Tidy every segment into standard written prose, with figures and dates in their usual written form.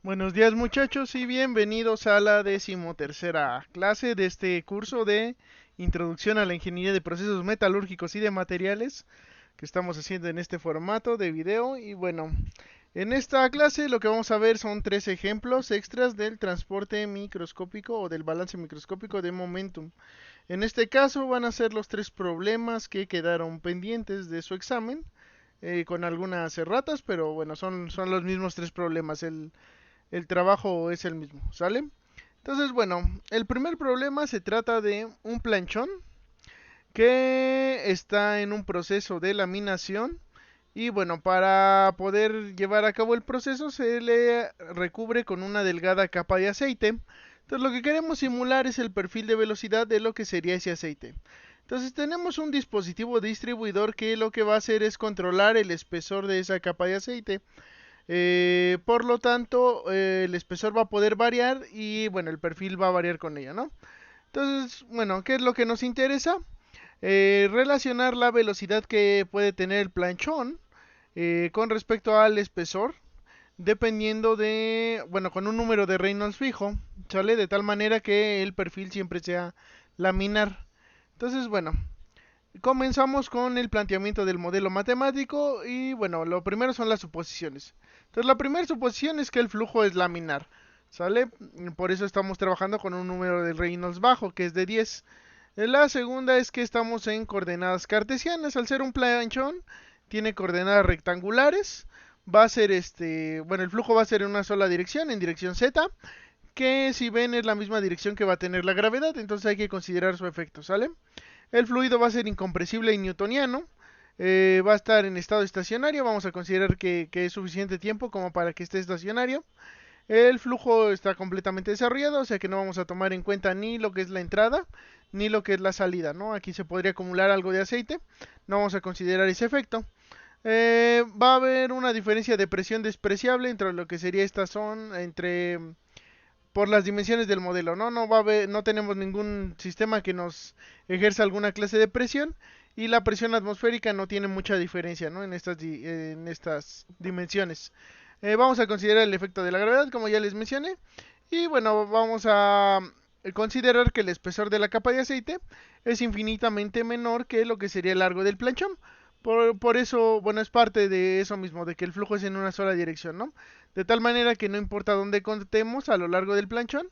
Buenos días muchachos y bienvenidos a la 13ª clase de este curso de Introducción a la Ingeniería de Procesos Metalúrgicos y de Materiales que estamos haciendo en este formato de video. Y bueno, en esta clase lo que vamos a ver son tres ejemplos extras del transporte microscópico o del balance microscópico de momentum. En este caso van a ser los tres problemas que quedaron pendientes de su examen, con algunas erratas, pero bueno, son los mismos tres problemas. El trabajo es el mismo, ¿sale? Entonces, bueno, el primer problema se trata de un planchón que está en un proceso de laminación y bueno, para poder llevar a cabo el proceso se le recubre con una delgada capa de aceite. Entonces lo que queremos simular es el perfil de velocidad de lo que sería ese aceite. Entonces tenemos un dispositivo distribuidor que lo que va a hacer es controlar el espesor de esa capa de aceite. Por lo tanto, el espesor va a poder variar y bueno, el perfil va a variar con ella, ¿no? Entonces, bueno, ¿qué es lo que nos interesa? Relacionar la velocidad que puede tener el planchón con respecto al espesor, dependiendo de, bueno, con un número de Reynolds fijo, ¿sale? De tal manera que el perfil siempre sea laminar. Entonces, bueno, comenzamos con el planteamiento del modelo matemático y bueno, lo primero son las suposiciones. Entonces la primera suposición es que el flujo es laminar, ¿sale? Por eso estamos trabajando con un número de Reynolds bajo, que es de 10. La segunda es que estamos en coordenadas cartesianas. Al ser un planchón, tiene coordenadas rectangulares. Va a ser bueno, el flujo va a ser en una sola dirección, en dirección Z, que si ven es la misma dirección que va a tener la gravedad, entonces hay que considerar su efecto, ¿sale? El fluido va a ser incompresible y newtoniano. Va a estar en estado estacionario. Vamos a considerar que es suficiente tiempo como para que esté estacionario. El flujo está completamente desarrollado, o sea que no vamos a tomar en cuenta ni lo que es la entrada ni lo que es la salida, ¿no? Aquí se podría acumular algo de aceite. No vamos a considerar ese efecto. Va a haber una diferencia de presión despreciable entre lo que sería esta zona, entre por las dimensiones del modelo, ¿no? No va a haber, no tenemos ningún sistema que nos ejerza alguna clase de presión y la presión atmosférica no tiene mucha diferencia, ¿no? En estas dimensiones. Vamos a considerar el efecto de la gravedad, como ya les mencioné, y bueno, vamos a considerar que el espesor de la capa de aceite es infinitamente menor que lo que sería el largo del planchón. Por eso, bueno, es parte de eso mismo, de que el flujo es en una sola dirección, ¿no? De tal manera que no importa dónde contemos a lo largo del planchón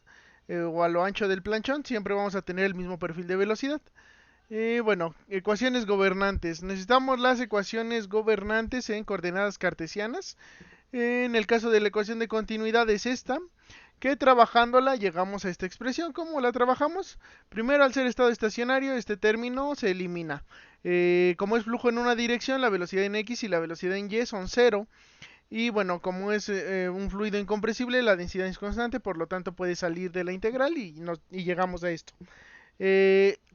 o a lo ancho del planchón, siempre vamos a tener el mismo perfil de velocidad. Bueno, ecuaciones gobernantes. Necesitamos las ecuaciones gobernantes en coordenadas cartesianas. En el caso de la ecuación de continuidad es esta, que trabajándola llegamos a esta expresión. ¿Cómo la trabajamos? Primero, al ser estado estacionario, este término se elimina. Como es flujo en una dirección, la velocidad en X y la velocidad en Y son cero. Y bueno, como es un fluido incompresible, la densidad es constante, por lo tanto puede salir de la integral y llegamos a esto.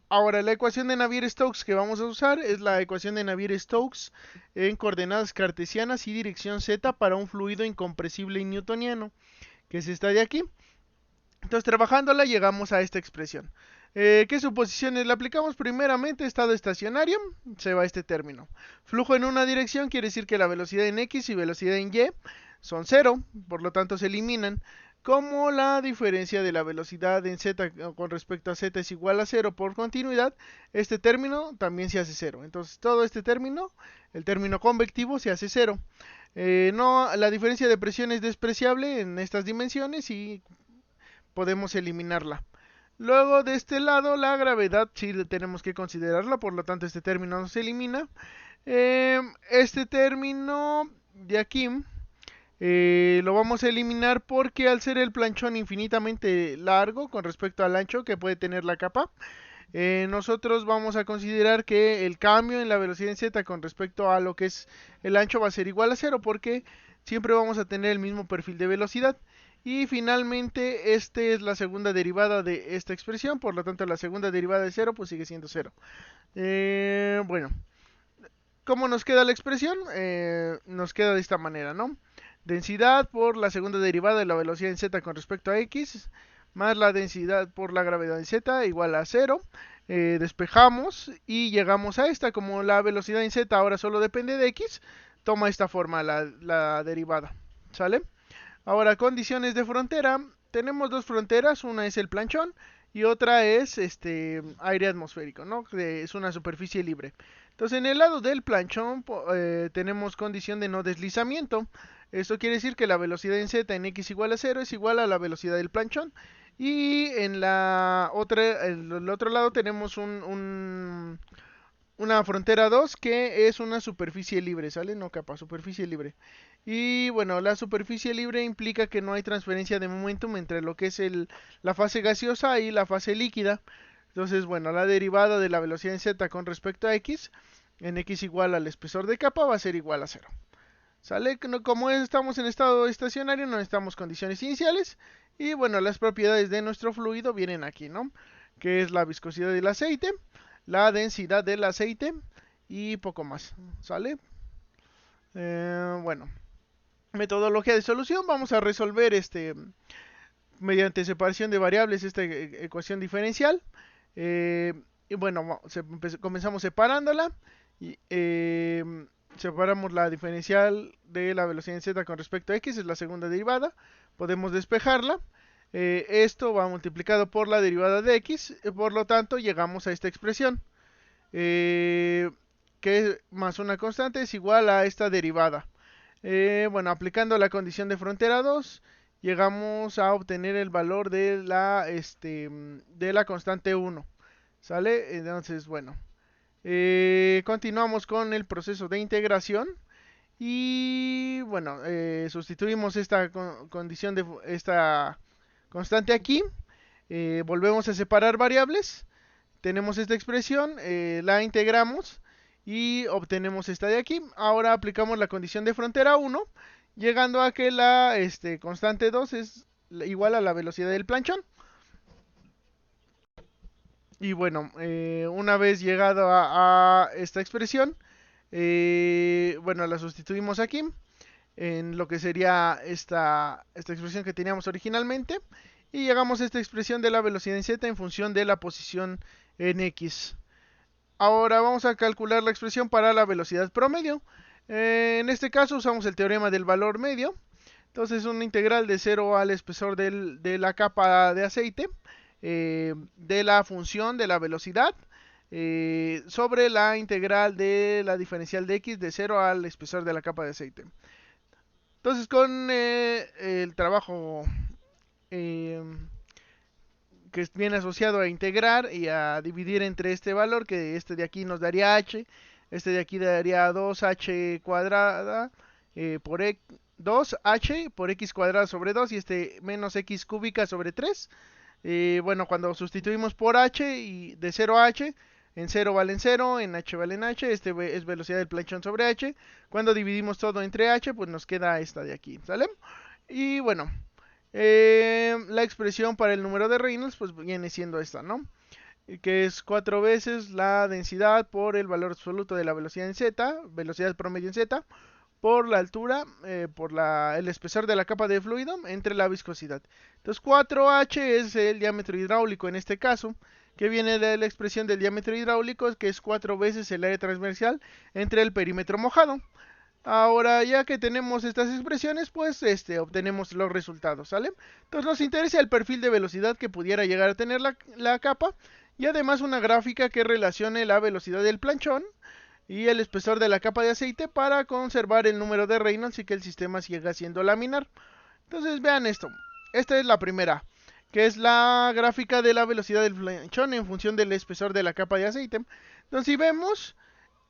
Ahora, la ecuación de Navier-Stokes que vamos a usar es la ecuación de Navier-Stokes en coordenadas cartesianas y dirección z para un fluido incompresible y newtoniano, que es esta de aquí. Entonces, trabajándola llegamos a esta expresión. ¿Qué suposiciones le aplicamos? Primeramente, estado estacionario, se va este término. Flujo en una dirección quiere decir que la velocidad en X y velocidad en Y son cero, por lo tanto se eliminan. Como la diferencia de la velocidad en Z con respecto a Z es igual a cero por continuidad, este término también se hace cero. Entonces todo este término, el término convectivo, se hace cero. No, la diferencia de presión es despreciable en estas dimensiones y podemos eliminarla. Luego de este lado, la gravedad sí tenemos que considerarla, por lo tanto este término no se elimina. Este término de aquí lo vamos a eliminar porque al ser el planchón infinitamente largo con respecto al ancho que puede tener la capa, nosotros vamos a considerar que el cambio en la velocidad en z con respecto a lo que es el ancho va a ser igual a cero porque siempre vamos a tener el mismo perfil de velocidad. Y finalmente, esta es la segunda derivada de esta expresión, por lo tanto la segunda derivada de cero pues sigue siendo cero. Bueno, ¿cómo nos queda la expresión? Nos queda de esta manera, ¿no? Densidad por la segunda derivada de la velocidad en z con respecto a x, más la densidad por la gravedad en z igual a 0. Despejamos y llegamos a esta. Como la velocidad en z ahora solo depende de x, toma esta forma la derivada. ¿Sale? Ahora, condiciones de frontera. Tenemos dos fronteras, una es el planchón y otra es aire atmosférico, ¿no? Que es una superficie libre. Entonces, en el lado del planchón tenemos condición de no deslizamiento. Esto quiere decir que la velocidad en z en x igual a 0 es igual a la velocidad del planchón. Y en el otro lado tenemos una frontera 2 que es una superficie libre, ¿sale? No capa, superficie libre. Y bueno, la superficie libre implica que no hay transferencia de momentum entre lo que es la fase gaseosa y la fase líquida. Entonces, bueno, la derivada de la velocidad en z con respecto a x, en x igual al espesor de capa, va a ser igual a 0. ¿Sale? Como estamos en estado estacionario, no necesitamos condiciones iniciales. Y bueno, las propiedades de nuestro fluido vienen aquí, ¿no? Que es la viscosidad del aceite, la densidad del aceite y poco más. ¿Sale? Bueno, metodología de solución. Vamos a resolver mediante separación de variables esta ecuación diferencial. Y bueno, comenzamos separándola. Y, separamos la diferencial de la velocidad en z con respecto a x, es la segunda derivada. Podemos despejarla. Esto va multiplicado por la derivada de x, por lo tanto llegamos a esta expresión. Que más una constante es igual a esta derivada. Bueno, aplicando la condición de frontera 2, llegamos a obtener el valor de la constante 1. ¿Sale? Entonces, bueno. Continuamos con el proceso de integración. Y bueno, sustituimos esta condición de esta constante aquí. Volvemos a separar variables. Tenemos esta expresión, la integramos y obtenemos esta de aquí. Ahora aplicamos la condición de frontera 1, llegando a que la constante 2 es igual a la velocidad del planchón. Y bueno, una vez llegado a esta expresión, bueno, la sustituimos aquí en lo que sería esta expresión que teníamos originalmente. Y llegamos a esta expresión de la velocidad en z en función de la posición en x. Ahora vamos a calcular la expresión para la velocidad promedio. En este caso usamos el teorema del valor medio. Entonces una integral de 0 al espesor de la capa de aceite de la función de la velocidad sobre la integral de la diferencial de x de 0 al espesor de la capa de aceite. Entonces con el trabajo que viene asociado a integrar y a dividir entre este valor, que este de aquí nos daría h, este de aquí daría 2h cuadrada por 2h por x cuadrada sobre 2 y este menos x cúbica sobre 3. Bueno, cuando sustituimos por h y de 0 a h, en 0 valen 0, en h valen h, este es velocidad del planchón sobre h. Cuando dividimos todo entre h, pues nos queda esta de aquí, ¿sale? Y bueno, la expresión para el número de Reynolds pues viene siendo esta, ¿no? Que es 4 veces la densidad por el valor absoluto de la velocidad en z, velocidad promedio en z, por la altura, por el espesor de la capa de fluido entre la viscosidad. Entonces 4h es el diámetro hidráulico en este caso, que viene de la expresión del diámetro hidráulico, que es 4 veces el área transversal entre el perímetro mojado. Ahora, ya que tenemos estas expresiones, pues obtenemos los resultados, ¿sale? Entonces nos interesa el perfil de velocidad que pudiera llegar a tener la capa y además una gráfica que relacione la velocidad del planchón y el espesor de la capa de aceite para conservar el número de Reynolds y que el sistema siga siendo laminar. Entonces vean esto, esta es la primera, que es la gráfica de la velocidad del planchón en función del espesor de la capa de aceite. Entonces si vemos,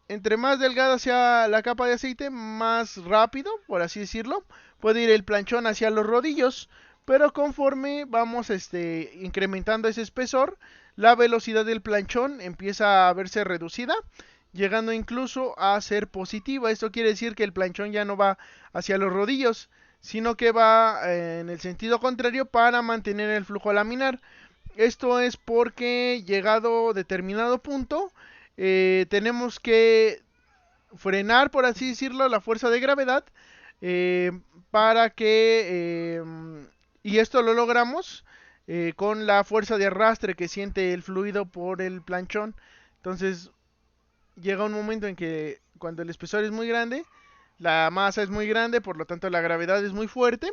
entre más delgada sea la capa de aceite, más rápido, por así decirlo, puede ir el planchón hacia los rodillos. Pero conforme vamos incrementando ese espesor, la velocidad del planchón empieza a verse reducida, llegando incluso a ser positiva. Esto quiere decir que el planchón ya no va hacia los rodillos, sino que va en el sentido contrario para mantener el flujo laminar. Esto es porque llegado determinado punto, tenemos que frenar, por así decirlo, la fuerza de gravedad eh, para que y esto lo logramos con la fuerza de arrastre que siente el fluido por el planchón. Entonces llega un momento en que cuando el espesor es muy grande, la masa es muy grande, por lo tanto la gravedad es muy fuerte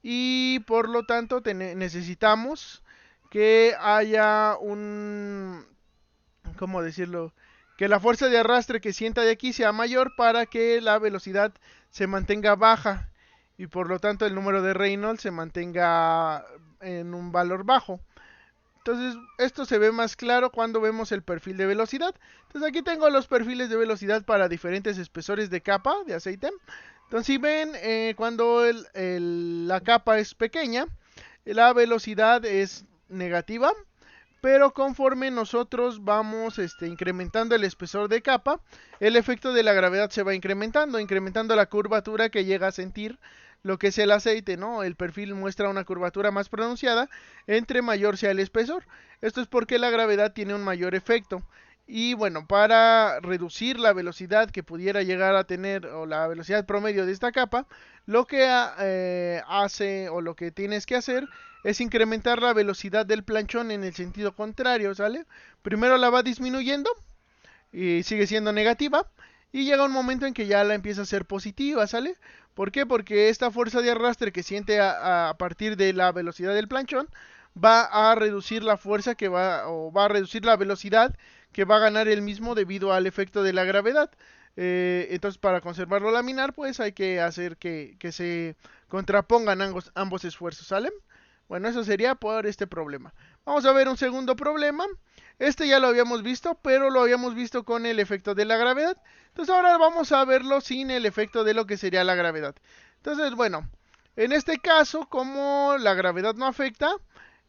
y por lo tanto necesitamos que haya un, ¿cómo decirlo? Que la fuerza de arrastre que sienta de aquí sea mayor para que la velocidad se mantenga baja y por lo tanto el número de Reynolds se mantenga en un valor bajo. Entonces, esto se ve más claro cuando vemos el perfil de velocidad. Entonces, aquí tengo los perfiles de velocidad para diferentes espesores de capa de aceite. Entonces, si ven, cuando la capa es pequeña, la velocidad es negativa. Pero conforme nosotros vamos incrementando el espesor de capa, el efecto de la gravedad se va incrementando la curvatura que llega a sentir lo que es el aceite, ¿no? El perfil muestra una curvatura más pronunciada entre mayor sea el espesor. Esto es porque la gravedad tiene un mayor efecto. Y bueno, para reducir la velocidad que pudiera llegar a tener o la velocidad promedio de esta capa, lo que hace o lo que tienes que hacer es incrementar la velocidad del planchón en el sentido contrario, ¿sale? Primero la va disminuyendo y sigue siendo negativa y llega un momento en que ya la empieza a ser positiva, ¿sale? ¿Por qué? Porque esta fuerza de arrastre que siente a partir de la velocidad del planchón va a reducir la fuerza que va, o va a reducir la velocidad que va a ganar el mismo debido al efecto de la gravedad. Entonces, para conservarlo laminar, pues hay que hacer que se contrapongan ambos esfuerzos, ¿sale? Bueno, eso sería por este problema. Vamos a ver un segundo problema. Este ya lo habíamos visto, pero lo habíamos visto con el efecto de la gravedad. Entonces ahora vamos a verlo sin el efecto de lo que sería la gravedad. Entonces, bueno, en este caso, como la gravedad no afecta,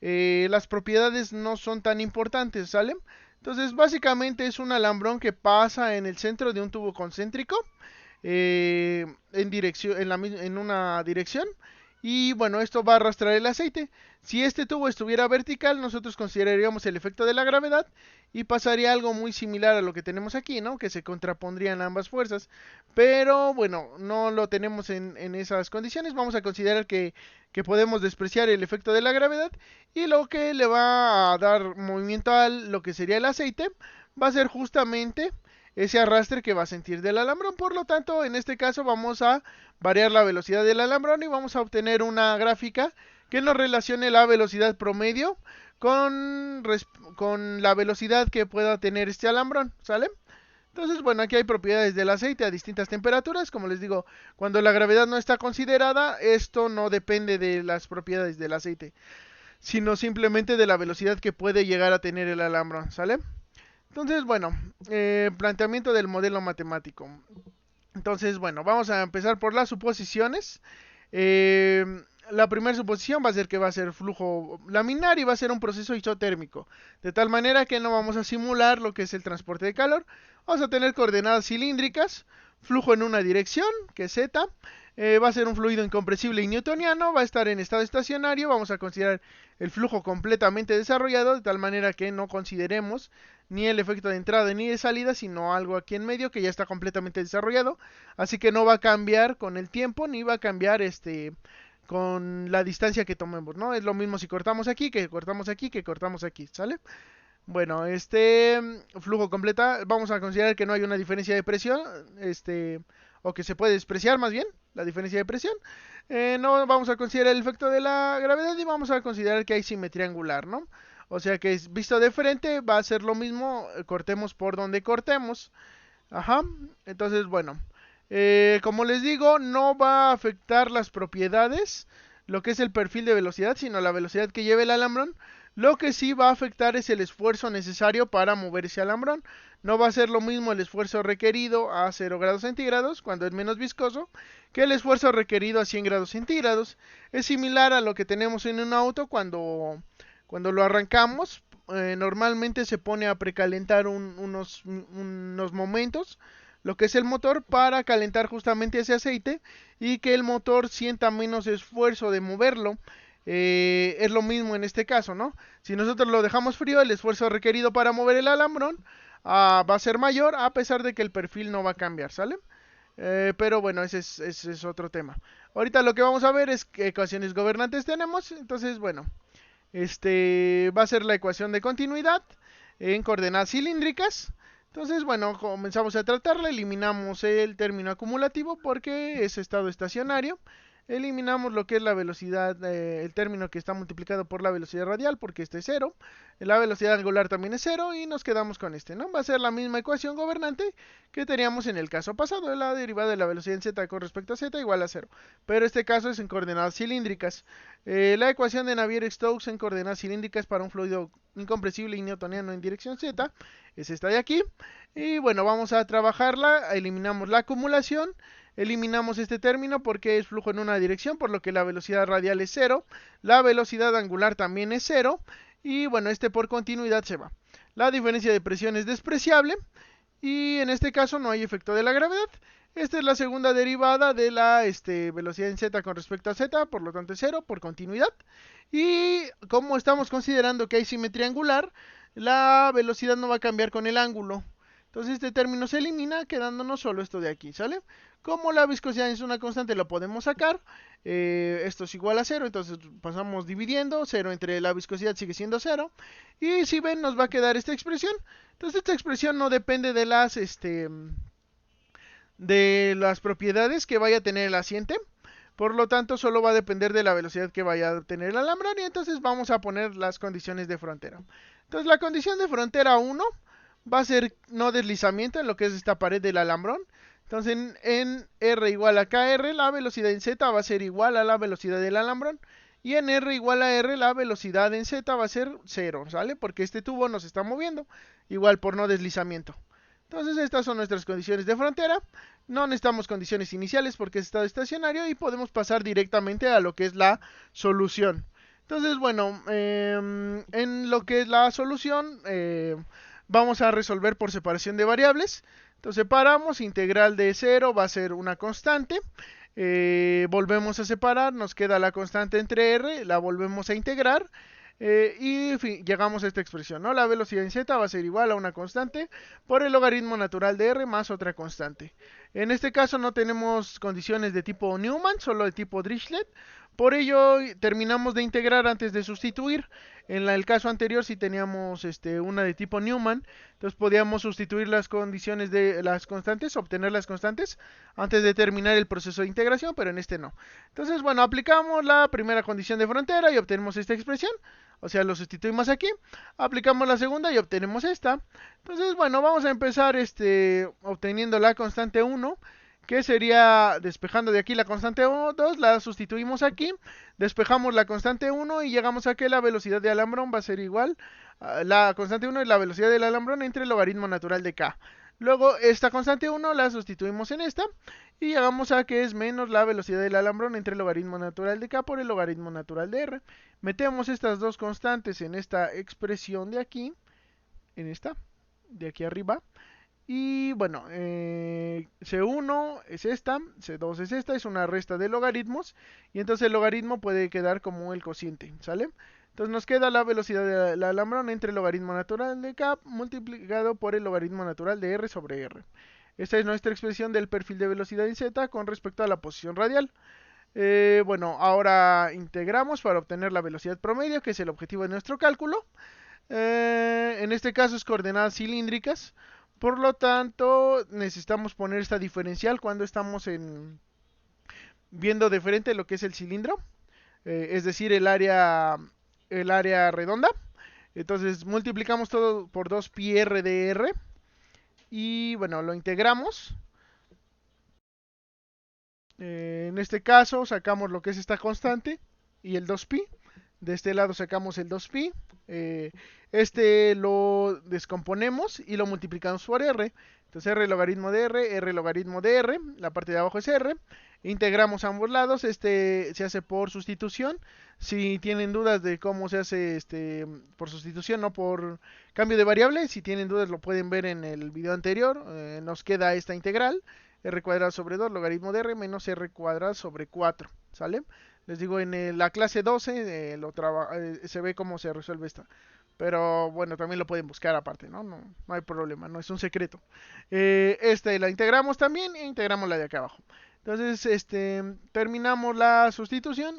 las propiedades no son tan importantes, ¿sale? Entonces, básicamente es un alambrón que pasa en el centro de un tubo concéntrico en una dirección. Y bueno, esto va a arrastrar el aceite. Si este tubo estuviera vertical, nosotros consideraríamos el efecto de la gravedad y pasaría algo muy similar a lo que tenemos aquí, ¿no? Que se contrapondrían ambas fuerzas. Pero bueno, no lo tenemos en esas condiciones. Vamos a considerar que podemos despreciar el efecto de la gravedad y lo que le va a dar movimiento a lo que sería el aceite va a ser justamente ese arrastre que va a sentir del alambrón. Por lo tanto, en este caso vamos a variar la velocidad del alambrón y vamos a obtener una gráfica que nos relacione la velocidad promedio con la velocidad que pueda tener este alambrón, ¿sale? Entonces, bueno, aquí hay propiedades del aceite a distintas temperaturas. Como les digo, cuando la gravedad no está considerada, esto no depende de las propiedades del aceite, sino simplemente de la velocidad que puede llegar a tener el alambrón, ¿sale? Entonces, bueno, planteamiento del modelo matemático. Entonces, bueno, vamos a empezar por las suposiciones. La primera suposición va a ser que va a ser flujo laminar y va a ser un proceso isotérmico. De tal manera que no vamos a simular lo que es el transporte de calor. Vamos a tener coordenadas cilíndricas, flujo en una dirección, que es Z. Va a ser un fluido incompresible y newtoniano, va a estar en estado estacionario. Vamos a considerar el flujo completamente desarrollado, de tal manera que no consideremos ni el efecto de entrada ni de salida, sino algo aquí en medio que ya está completamente desarrollado. Así que no va a cambiar con el tiempo, ni va a cambiar con la distancia que tomemos, ¿no? Es lo mismo si cortamos aquí, que cortamos aquí, que cortamos aquí, ¿sale? Bueno, flujo completa, vamos a considerar que no hay una diferencia de presión, o que se puede despreciar más bien la diferencia de presión. No vamos a considerar el efecto de la gravedad y vamos a considerar que hay simetría angular, ¿no? O sea que visto de frente va a ser lo mismo, cortemos por donde cortemos. Ajá, entonces bueno, como les digo, no va a afectar las propiedades, lo que es el perfil de velocidad, sino la velocidad que lleve el alambrón. Lo que sí va a afectar es el esfuerzo necesario para mover ese alambrón. No va a ser lo mismo el esfuerzo requerido a 0 grados centígrados, cuando es menos viscoso, que el esfuerzo requerido a 100 grados centígrados. Es similar a lo que tenemos en un auto cuando lo arrancamos. Normalmente se pone a precalentar unos momentos lo que es el motor para calentar justamente ese aceite y que el motor sienta menos esfuerzo de moverlo. Es lo mismo en este caso, ¿no? Si nosotros lo dejamos frío, el esfuerzo requerido para mover el alambrón va a ser mayor, a pesar de que el perfil no va a cambiar, ¿sale? Pero bueno, ese es otro tema. Ahorita lo que vamos a ver es qué ecuaciones gobernantes tenemos. Entonces, bueno, va a ser la ecuación de continuidad en coordenadas cilíndricas. Entonces, bueno, comenzamos a tratarla, eliminamos el término acumulativo porque es estado estacionario. eliminamos lo que es la velocidad, el término que está multiplicado por la velocidad radial, porque este es 0, la velocidad angular también es 0 y nos quedamos con este, ¿no? Va a ser la misma ecuación gobernante que teníamos en el caso pasado, la derivada de la velocidad en z con respecto a z igual a 0, pero este caso es en coordenadas cilíndricas. La ecuación de Navier-Stokes en coordenadas cilíndricas para un fluido incompresible y newtoniano en dirección z es esta de aquí, y bueno, vamos a trabajarla, eliminamos la acumulación. Eliminamos este término porque es flujo en una dirección, por lo que la velocidad radial es 0, la velocidad angular también es 0, y bueno, este por continuidad se va. La diferencia de presión es despreciable, y en este caso no hay efecto de la gravedad. Esta es la segunda derivada de la velocidad en z con respecto a z, por lo tanto es 0 por continuidad. Y como estamos considerando que hay simetría angular, la velocidad no va a cambiar con el ángulo. Entonces este término se elimina, quedándonos solo esto de aquí, ¿sale? Como la viscosidad es una constante, lo podemos sacar. Esto es igual a 0, entonces pasamos dividiendo. 0 entre la viscosidad sigue siendo 0. Y si ven, nos va a quedar esta expresión. Entonces esta expresión no depende de las propiedades que vaya a tener el asiente. Por lo tanto, solo va a depender de la velocidad que vaya a tener el alambrón. Y entonces vamos a poner las condiciones de frontera. Entonces la condición de frontera 1 va a ser no deslizamiento en lo que es esta pared del alambrón. Entonces en R igual a KR, la velocidad en Z va a ser igual a la velocidad del alambrón. Y en R igual a R, la velocidad en Z va a ser 0, ¿sale? Porque este tubo nos está moviendo, igual por no deslizamiento. Entonces estas son nuestras condiciones de frontera. No necesitamos condiciones iniciales porque es estado estacionario y podemos pasar directamente a lo que es la solución. Entonces, bueno, en lo que es la solución, vamos a resolver por separación de variables. Entonces separamos, integral de 0 va a ser una constante. Volvemos a separar, nos queda la constante entre r, la volvemos a integrar. Y en fin, llegamos a esta expresión, ¿no? La velocidad en z va a ser igual a una constante por el logaritmo natural de r más otra constante. En este caso no tenemos condiciones de tipo Newman, solo de tipo Dirichlet. Por ello terminamos de integrar antes de sustituir. En el caso anterior si teníamos una de tipo Newman, entonces podíamos sustituir las condiciones de las constantes, obtener las constantes antes de terminar el proceso de integración, pero en este no. Entonces, bueno, aplicamos la primera condición de frontera y obtenemos esta expresión. O sea, lo sustituimos aquí, aplicamos la segunda y obtenemos esta. Entonces, bueno, vamos a empezar obteniendo la constante 1, que sería despejando de aquí la constante 2, la sustituimos aquí, despejamos la constante 1 y llegamos a que la velocidad de alambrón va a ser igual a la constante 1 y la velocidad del alambrón entre el logaritmo natural de k. Luego esta constante 1 la sustituimos en esta y llegamos a que es menos la velocidad del alambrón entre el logaritmo natural de k por el logaritmo natural de r. Metemos estas dos constantes en esta expresión de aquí, en esta, de aquí arriba. Y bueno, C1 es esta, C2 es esta, es una resta de logaritmos. Y entonces el logaritmo puede quedar como el cociente, ¿sale? Entonces nos queda la velocidad del alambrón entre el logaritmo natural de k multiplicado por el logaritmo natural de r sobre r. Esta es nuestra expresión del perfil de velocidad en z con respecto a la posición radial. Bueno, ahora integramos para obtener la velocidad promedio, que es el objetivo de nuestro cálculo. En este caso es coordenadas cilíndricas. Por lo tanto, necesitamos poner esta diferencial cuando estamos viendo de frente lo que es el cilindro. Es decir, el área redonda. Entonces multiplicamos todo por 2 pi r de r. Y bueno, lo integramos. En este caso sacamos lo que es esta constante y el 2pi. De este lado sacamos el 2pi. Lo descomponemos y lo multiplicamos por r. Entonces r logaritmo de r logaritmo de r. La parte de abajo es r. Integramos ambos lados. Se hace por sustitución. Si tienen dudas de cómo se hace por sustitución, no por cambio de variable, si tienen dudas lo pueden ver en el video anterior. Nos queda esta integral. R cuadrado sobre 2 logaritmo de r menos r cuadrado sobre 4. ¿Sale? Les digo, en la clase 12 se ve cómo se resuelve esta. Pero bueno, también lo pueden buscar aparte, ¿no? No hay problema, no es un secreto. La integramos también e integramos la de acá abajo. Entonces, terminamos la sustitución.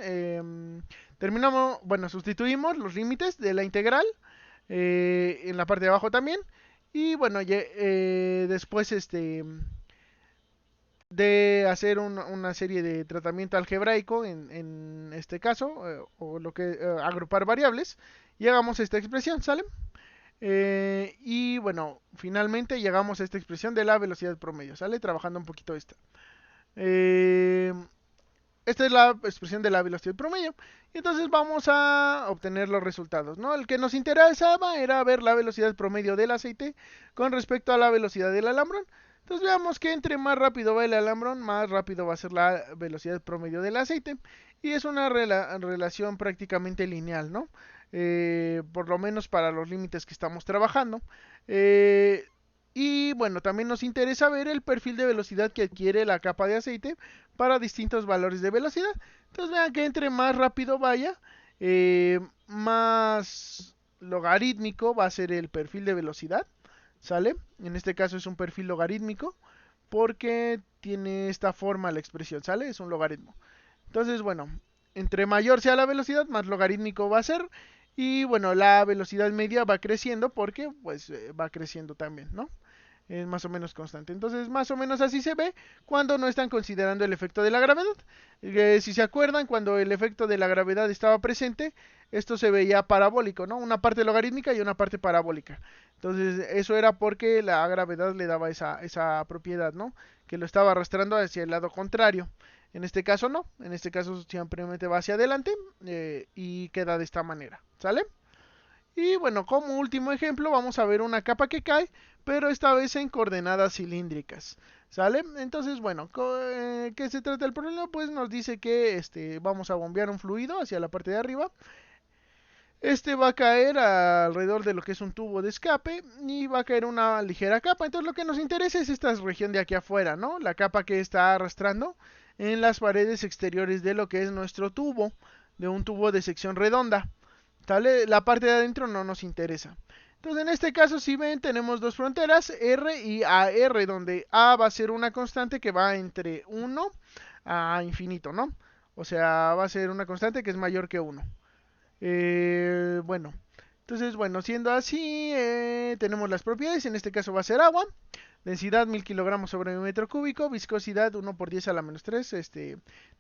Sustituimos los límites de la integral en la parte de abajo también. Y bueno, después de hacer una serie de tratamiento algebraico en este caso, o lo que agrupar variables, y hagamos esta expresión, ¿sale? Y bueno, finalmente llegamos a esta expresión de la velocidad promedio, ¿sale? Trabajando un poquito esta. Eh, Esta es la expresión de la velocidad promedio. Y entonces vamos a obtener los resultados, ¿no? El que nos interesaba era ver la velocidad promedio del aceite con respecto a la velocidad del alambrón. Entonces veamos que entre más rápido va el alambrón, más rápido va a ser la velocidad promedio del aceite. Y es una relación prácticamente lineal, ¿no? Por lo menos para los límites que estamos trabajando. Eh, y bueno, también nos interesa ver el perfil de velocidad que adquiere la capa de aceite para distintos valores de velocidad. Entonces vean que entre más rápido vaya, más logarítmico va a ser el perfil de velocidad, ¿sale? En este caso es un perfil logarítmico porque tiene esta forma la expresión, ¿sale? Es un logaritmo. Entonces, bueno, entre mayor sea la velocidad, más logarítmico va a ser. Y bueno, la velocidad media va creciendo porque pues va creciendo también, ¿no? Es más o menos constante. Entonces, más o menos así se ve cuando no están considerando el efecto de la gravedad. Si se acuerdan, cuando el efecto de la gravedad estaba presente, esto se veía parabólico, ¿no? Una parte logarítmica y una parte parabólica. Entonces, eso era porque la gravedad le daba esa propiedad, ¿no? Que lo estaba arrastrando hacia el lado contrario. En este caso no, en este caso simplemente va hacia adelante y queda de esta manera, ¿sale? Y bueno, como último ejemplo, vamos a ver una capa que cae, pero esta vez en coordenadas cilíndricas. ¿Sale? Entonces, bueno, ¿qué se trata el problema? Pues nos dice que vamos a bombear un fluido hacia la parte de arriba. Este va a caer alrededor de lo que es un tubo de escape y va a caer una ligera capa. Entonces lo que nos interesa es esta región de aquí afuera, ¿no? La capa que está arrastrando en las paredes exteriores de lo que es nuestro tubo, de un tubo de sección redonda. ¿Sale? La parte de adentro no nos interesa. Entonces, en este caso, si ven, tenemos dos fronteras, R y AR, donde A va a ser una constante que va entre 1 a infinito, ¿no? O sea, va a ser una constante que es mayor que 1. Bueno, entonces, bueno, siendo así, tenemos las propiedades. En este caso va a ser agua. Densidad 1000 kilogramos sobre metro cúbico. Viscosidad 1 por 10 a la menos 3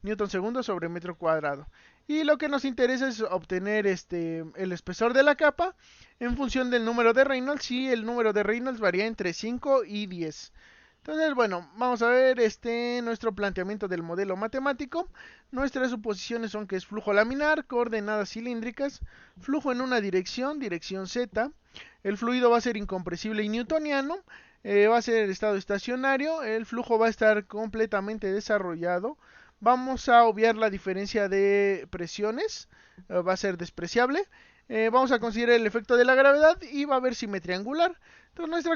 newton segundo sobre metro cuadrado. Y lo que nos interesa es obtener el espesor de la capa en función del número de Reynolds. Y el número de Reynolds varía entre 5 y 10. Entonces, bueno, vamos a ver nuestro planteamiento del modelo matemático. Nuestras suposiciones son que es flujo laminar, coordenadas cilíndricas, flujo en una dirección, dirección Z. El fluido va a ser incompresible y newtoniano, va a ser el estado estacionario, el flujo va a estar completamente desarrollado. Vamos a obviar la diferencia de presiones, va a ser despreciable. Vamos a considerar el efecto de la gravedad y va a haber simetría angular. Entonces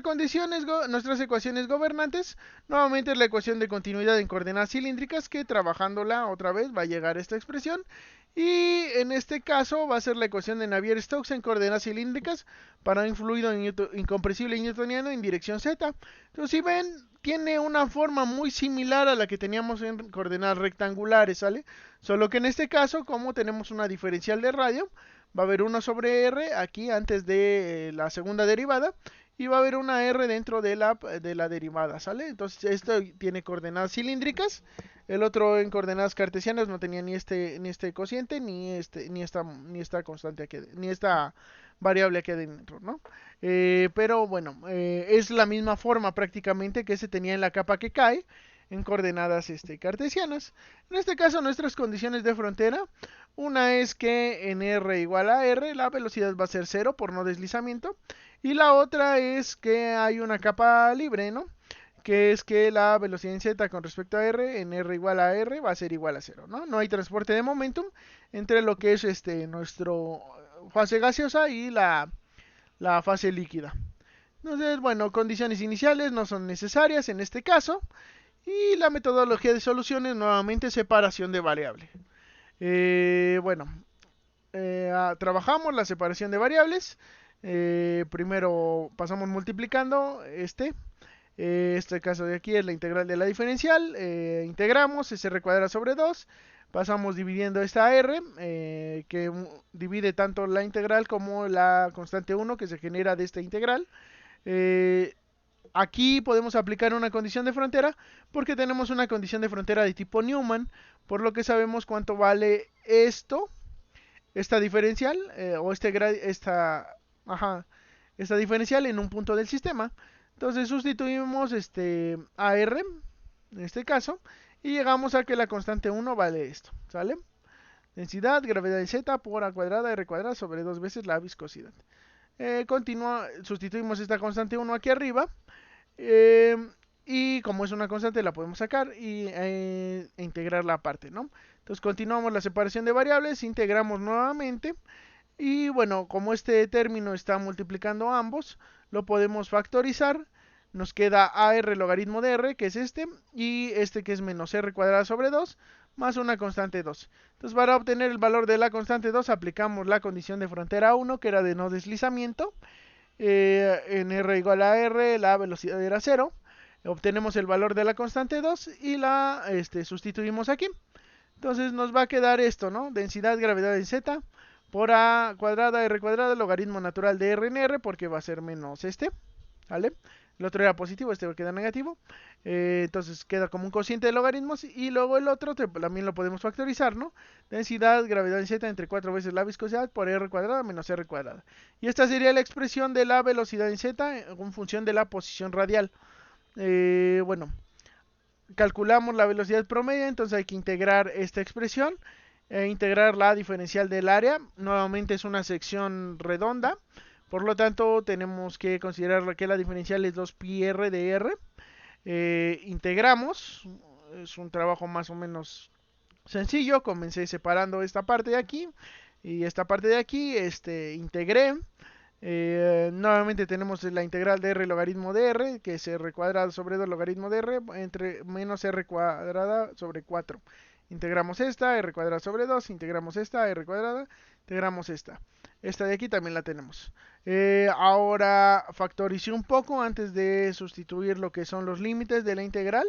nuestras ecuaciones gobernantes, nuevamente es la ecuación de continuidad en coordenadas cilíndricas que trabajándola otra vez va a llegar a esta expresión. Y en este caso va a ser la ecuación de Navier-Stokes en coordenadas cilíndricas para un fluido incompresible y newtoniano en dirección Z. Entonces si ven, tiene una forma muy similar a la que teníamos en coordenadas rectangulares, ¿sale? Solo que en este caso, como tenemos una diferencial de radio, va a haber 1 sobre r aquí antes de la segunda derivada y va a haber una r dentro de la derivada, ¿sale? Entonces esto tiene coordenadas cilíndricas, el otro en coordenadas cartesianas no tenía ni este cociente ni esta constante aquí, ni esta variable aquí adentro, ¿no? Pero bueno, es la misma forma prácticamente que se tenía en la capa que cae en coordenadas cartesianas. En este caso nuestras condiciones de frontera, una es que en r igual a r la velocidad va a ser 0 por no deslizamiento y la otra es que hay una capa libre, ¿no? Que es que la velocidad en z con respecto a r, en r igual a r, va a ser igual a 0, ¿no? No hay transporte de momentum entre lo que es nuestro fase gaseosa y la fase líquida. Entonces, bueno, condiciones iniciales no son necesarias en este caso. Y la metodología de soluciones, nuevamente separación de variable. Bueno, trabajamos la separación de variables. Primero pasamos multiplicando este caso de aquí es la integral de la diferencial. Integramos r cuadrado sobre 2. Pasamos dividiendo esta r, que divide tanto la integral como la constante 1 que se genera de esta integral. aquí podemos aplicar una condición de frontera porque tenemos una condición de frontera de tipo Newman, por lo que sabemos cuánto vale esta diferencial, o esta diferencial en un punto del sistema. Entonces sustituimos AR, en este caso, y llegamos a que la constante 1 vale esto, ¿sale? Densidad, gravedad de Z por A cuadrada R cuadrada sobre 2 veces la viscosidad. Sustituimos esta constante 1 aquí arriba. Eh, y como es una constante la podemos sacar e integrar la parte, ¿no? Entonces continuamos la separación de variables, integramos nuevamente y bueno, como este término está multiplicando ambos, lo podemos factorizar. Nos queda AR logaritmo de R, que es y que es menos R cuadrada sobre 2, más una constante 2. Entonces para obtener el valor de la constante 2 aplicamos la condición de frontera 1, que era de no deslizamiento. En R igual a R, la velocidad era 0. Obtenemos el valor de la constante 2 y la sustituimos aquí. Entonces nos va a quedar esto, ¿no? Densidad, gravedad en Z por A cuadrada R cuadrada, logaritmo natural de R en R, porque va a ser menos ¿vale? El otro era positivo, este va a quedar negativo. Entonces queda como un cociente de logaritmos. Y luego el otro también lo podemos factorizar, ¿no? Densidad, gravedad en Z entre 4 veces la viscosidad por R cuadrada menos R cuadrada. Y esta sería la expresión de la velocidad en Z en función de la posición radial. Bueno, calculamos la velocidad promedio, entonces hay que integrar esta expresión. Integrar la diferencial del área. Nuevamente es una sección redonda. Por lo tanto, tenemos que considerar que la diferencial es 2πr de r. Integramos. Es un trabajo más o menos sencillo. Comencé separando esta parte de aquí y esta parte de aquí. Integré. Nuevamente tenemos la integral de r logaritmo de r, que es r cuadrado sobre 2 logaritmo de r, entre menos r cuadrada sobre 4. Integramos esta, r cuadrada sobre 2, integramos esta, r cuadrada, integramos esta. Esta de aquí también la tenemos. Ahora factoricé un poco antes de sustituir lo que son los límites de la integral,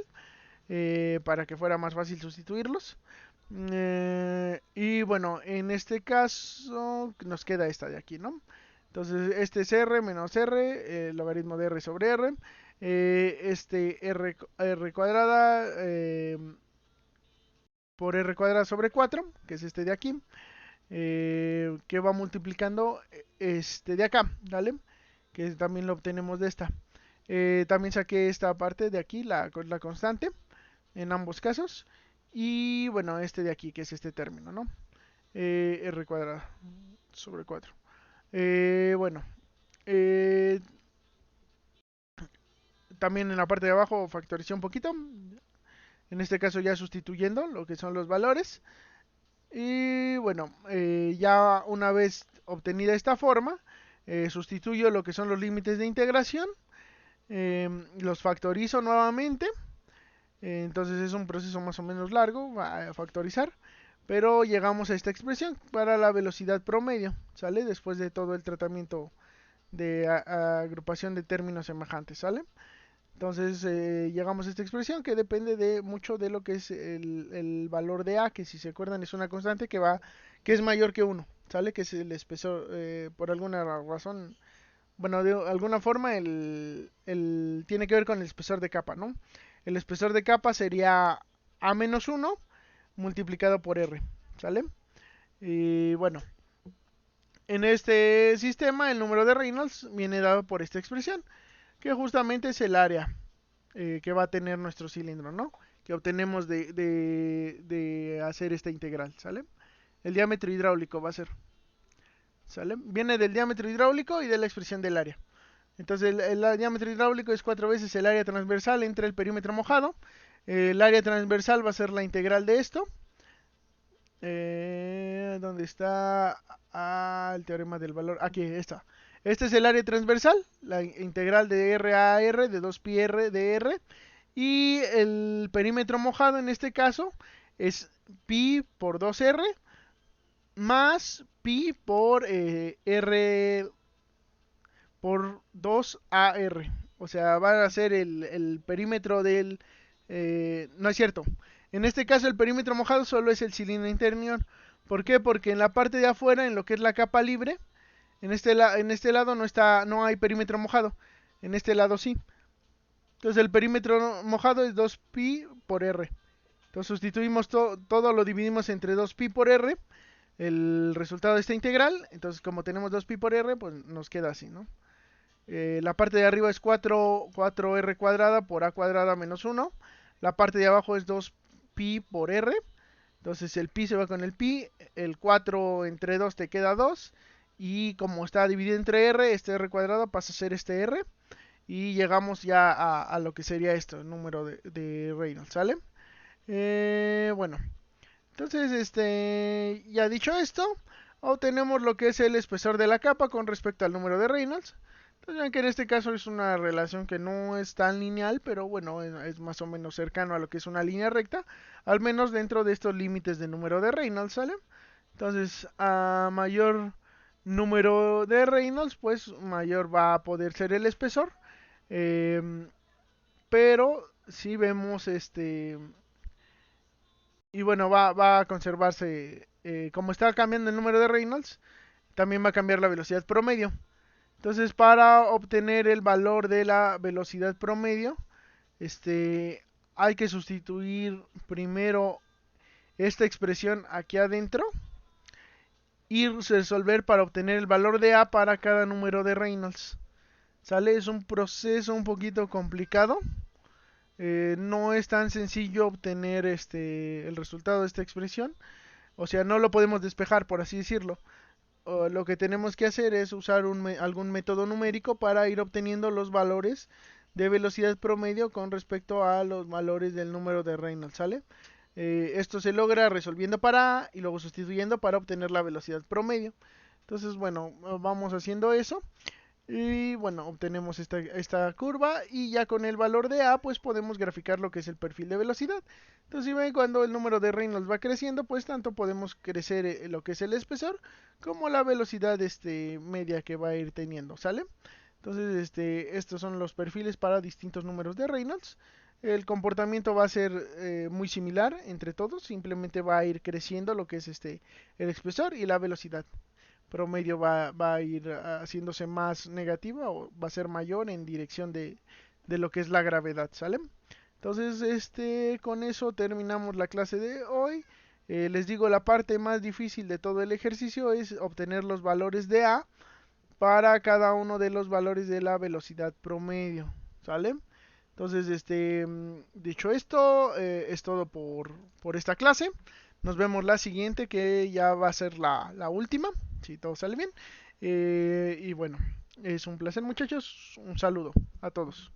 para que fuera más fácil sustituirlos. Y bueno, en este caso nos queda esta de aquí, ¿no? Entonces este es r menos r, logaritmo de r sobre r. R cuadrada por r cuadrada sobre 4, que es este de aquí, que va multiplicando este de acá, ¿vale? Que también lo obtenemos de esta. También saqué esta parte de aquí, la constante, en ambos casos. Y bueno, este de aquí, que es este término, ¿no? R cuadrada sobre 4. Bueno, también en la parte de abajo factoricé un poquito. En este caso ya sustituyendo lo que son los valores. Y bueno, ya una vez obtenida esta forma, sustituyo lo que son los límites de integración. Los factorizo nuevamente. Entonces es un proceso más o menos largo a factorizar. Pero llegamos a esta expresión para la velocidad promedio, ¿sale? Después de todo el tratamiento de agrupación de términos semejantes, ¿sale? Entonces llegamos a esta expresión que depende mucho de lo que es el valor de A, que si se acuerdan es una constante que es mayor que 1, ¿sale? Que es el espesor, por alguna razón, bueno, de alguna forma tiene que ver con el espesor de capa, ¿no? El espesor de capa sería A menos 1 multiplicado por R, ¿sale? Y bueno, en este sistema el número de Reynolds viene dado por esta expresión, que justamente es el área que va a tener nuestro cilindro, ¿no? Que obtenemos de hacer esta integral, ¿sale? El diámetro hidráulico va a ser, ¿sale? Viene del diámetro hidráulico y de la expresión del área. Entonces el diámetro hidráulico es 4 veces el área transversal entre el perímetro mojado. El área transversal va a ser la integral de esto. ¿Dónde está el teorema del valor? Aquí está. Este es el área transversal, la integral de R a R de 2πr de R. Y el perímetro mojado en este caso es pi por 2r más pi por r por 2ar. O sea, va a ser el perímetro del... no es cierto. En este caso el perímetro mojado solo es el cilindro interior. ¿Por qué? Porque en la parte de afuera, en lo que es la capa libre, en este lado no hay perímetro mojado. En este lado sí. Entonces el perímetro mojado es 2pi por r. Entonces sustituimos todo, lo dividimos entre 2pi por r, el resultado de esta integral. Entonces como tenemos 2pi por r, pues nos queda así, ¿no? La parte de arriba es 4r cuadrada por a cuadrada menos 1. La parte de abajo es 2pi por r. Entonces el pi se va con el pi, el 4 entre 2 te queda 2. Y como está dividido entre r, este r cuadrado pasa a ser este r. Y llegamos ya a lo que sería esto, el número de Reynolds, ¿sale? Bueno, entonces, ya dicho esto, obtenemos lo que es el espesor de la capa con respecto al número de Reynolds. Entonces, ven que en este caso es una relación que no es tan lineal, pero bueno, es más o menos cercano a lo que es una línea recta, al menos dentro de estos límites de número de Reynolds, ¿sale? Entonces, a mayor número de Reynolds, pues mayor va a poder ser el espesor. Em, pero si vemos y bueno, va a conservarse, como está cambiando el número de Reynolds, también va a cambiar la velocidad promedio. Entonces, para obtener el valor de la velocidad promedio, hay que sustituir primero esta expresión aquí adentro y resolver para obtener el valor de A para cada número de Reynolds. ¿Sale? Es un proceso un poquito complicado. No es tan sencillo obtener el resultado de esta expresión. O sea, no lo podemos despejar, por así decirlo. Lo que tenemos que hacer es usar algún método numérico para ir obteniendo los valores de velocidad promedio con respecto a los valores del número de Reynolds, ¿sale? Esto se logra resolviendo para A y luego sustituyendo para obtener la velocidad promedio. Entonces, bueno, vamos haciendo eso. Y bueno, obtenemos esta curva y ya con el valor de A pues podemos graficar lo que es el perfil de velocidad. Entonces si ven cuando el número de Reynolds va creciendo pues tanto podemos crecer lo que es el espesor como la velocidad media que va a ir teniendo, ¿sale? Entonces estos son los perfiles para distintos números de Reynolds. El comportamiento va a ser muy similar entre todos, simplemente va a ir creciendo lo que es el espesor y la velocidad promedio va a ir haciéndose más negativa o va a ser mayor en dirección de lo que es la gravedad, ¿sale? Entonces, con eso terminamos la clase de hoy. Les digo, la parte más difícil de todo el ejercicio es obtener los valores de A para cada uno de los valores de la velocidad promedio, ¿sale? Entonces, dicho esto, es todo por esta clase. Nos vemos la siguiente, que ya va a ser la última, si todo sale bien. Y bueno, es un placer, muchachos. Un saludo a todos.